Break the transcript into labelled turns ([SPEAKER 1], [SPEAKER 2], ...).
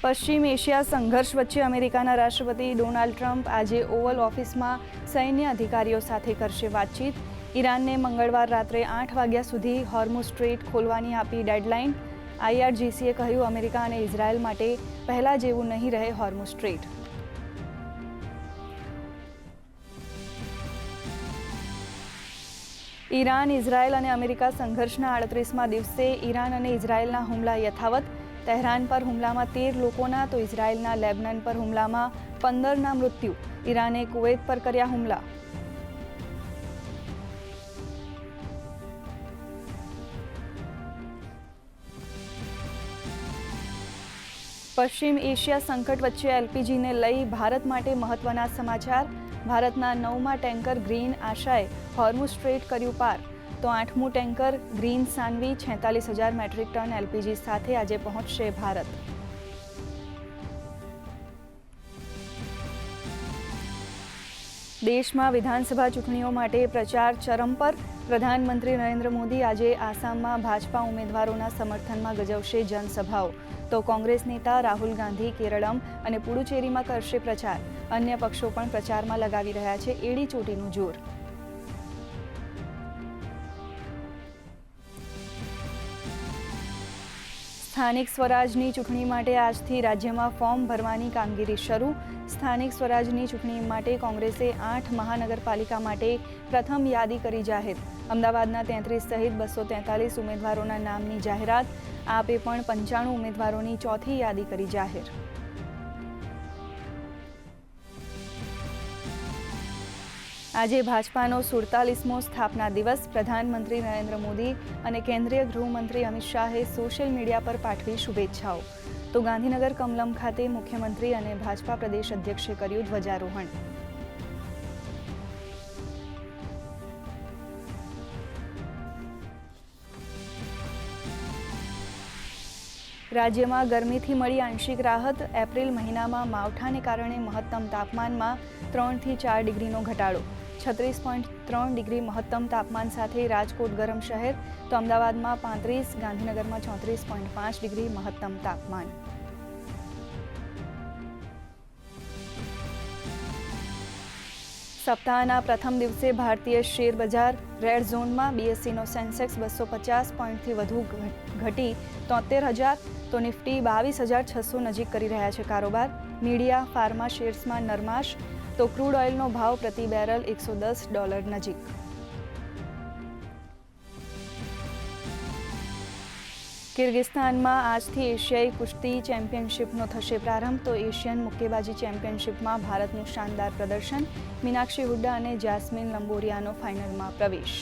[SPEAKER 1] પશ્ચિમ એશિયા સંઘર્ષ વચ્ચે અમેરિકાના રાષ્ટ્રપતિ ડોનાલ્ડ ટ્રમ્પ આજે ઓવલ ઓફિસમાં સૈન્ય અધિકારીઓ સાથે કરશે વાતચીત। ઈરાનને મંગળવાર રાત્રે 8 વાગ્યા સુધી હોર્મુઝ સ્ટ્રેટ ખોલવાની આપી ડેડલાઇન। IRGCએ કહ્યું, અમેરિકા અને ઇઝરાયલ માટે પહેલા જેવું નહીં રહે હોર્મુઝ સ્ટ્રેટ। ઈરાન, ઇઝરાયલ અને અમેરિકા સંઘર્ષના 38મા દિવસે ઈરાન અને ઇઝરાયલના હુમલા યથાવત। તહેરાન પર હુમલામાં 13 લોકોના તો ઇઝરાયલના લેબનાન પર હુમલામાં 15ના મૃત્યુ। ઈરાને કુવૈત પર કર્યા હુમલા। પશ્ચિમ એશિયા સંકટ વચ્ચે LPGને લઈ ભારત માટે મહત્વના સમાચાર। ભારતના 9મા ટેન્કર ગ્રીન આશાએ હોર્મુઝ સ્ટ્રેટ કર્યું પાર, તો 8મું tanker green Sanvi 46,000 metric ton LPG સાથે આજે પહોંચશે ભારત। દેશમાં વિધાનસભા ચૂંટણીઓ માટે પ્રચાર ચરમ પર। પ્રધાનમંત્રી નરેન્દ્ર મોદી આજે આસામમાં ભાજપા ઉમેદવારોના સમર્થનમાં ગજવશે જનસભાઓ, તો કોંગ્રેસ નેતા રાહુલ ગાંધી કેરળમ અને પુડુચેરીમાં કરશે પ્રચાર। અન્ય પક્ષો પણ પ્રચારમાં લગાવી રહ્યા છે એડી ચોટીનું જોર। સ્થાનિક સ્વરાજની ચૂંટણી માટે આજથી રાજ્યમાં ફોર્મ ભરવાની કામગીરી શરૂ। સ્થાનિક સ્વરાજની ચૂંટણી માટે કોંગ્રેસે 8 મહાનગરપાલિકા માટે પ્રથમ યાદી કરી જાહેર। અમદાવાદના 33 સહિત 243 ઉમેદવારોના નામની જાહેરાત। આપે પણ 95 ઉમેદવારોની ચોથી યાદી કરી જાહેર। આજે ભાજપાનો 47મો સ્થાપના દિવસ। પ્રધાનમંત્રી નરેન્દ્ર મોદી અને કેન્દ્રીય ગૃહમંત્રી અમિત શાહે સોશિયલ મીડિયા પર પાઠવી શુભેચ્છાઓ, તો ગાંધીનગર કમલમ ખાતે મુખ્યમંત્રી અને ભાજપા પ્રદેશ અધ્યક્ષે કર્યું ધ્વજારોહણ। રાજ્યમાં ગરમીથી મળી આંશિક રાહત। એપ્રિલ મહિનામાં માવઠાને કારણે મહત્તમ તાપમાનમાં 3 થી 4 ડિગ્રીનો ઘટાડો। 36.3 ડિગ્રી મહત્તમ તાપમાન સાથે રાજકોટ ગરમ શહેર, તો અમદાવાદમાં 35, ગાંધીનગરમાં 34.5 ડિગ્રી મહત્તમ તાપમાન। સપ્તાહના પ્રથમ દિવસે ભારતીય શેર બજાર રેડ ઝોનમાં। BSEનો સેન્સેક્સ 250 પોઈન્ટથી વધુ ઘટી 73,000, તો નિફ્ટી 22,600 નજીક કરી રહ્યા છે કારોબાર। મીડિયા, ફાર્મા શેર્સમાં નરમાશ, તો ક્રૂડ ઓઇલનો ભાવ પ્રતિ બેરલ $110 નજીક। કિર્ગિસ્તાનમાં આજથી એશિયાઈ કુસ્તી ચેમ્પિયનશિપનો થશે પ્રારંભ, તો એશિયન મુક્કેબાજી ચેમ્પિયનશિપમાં ભારતનું શાનદાર પ્રદર્શન। મીનાક્ષી હુડ્ડા અને જાસ્મીન લંબોરિયાનો ફાઇનલમાં પ્રવેશ।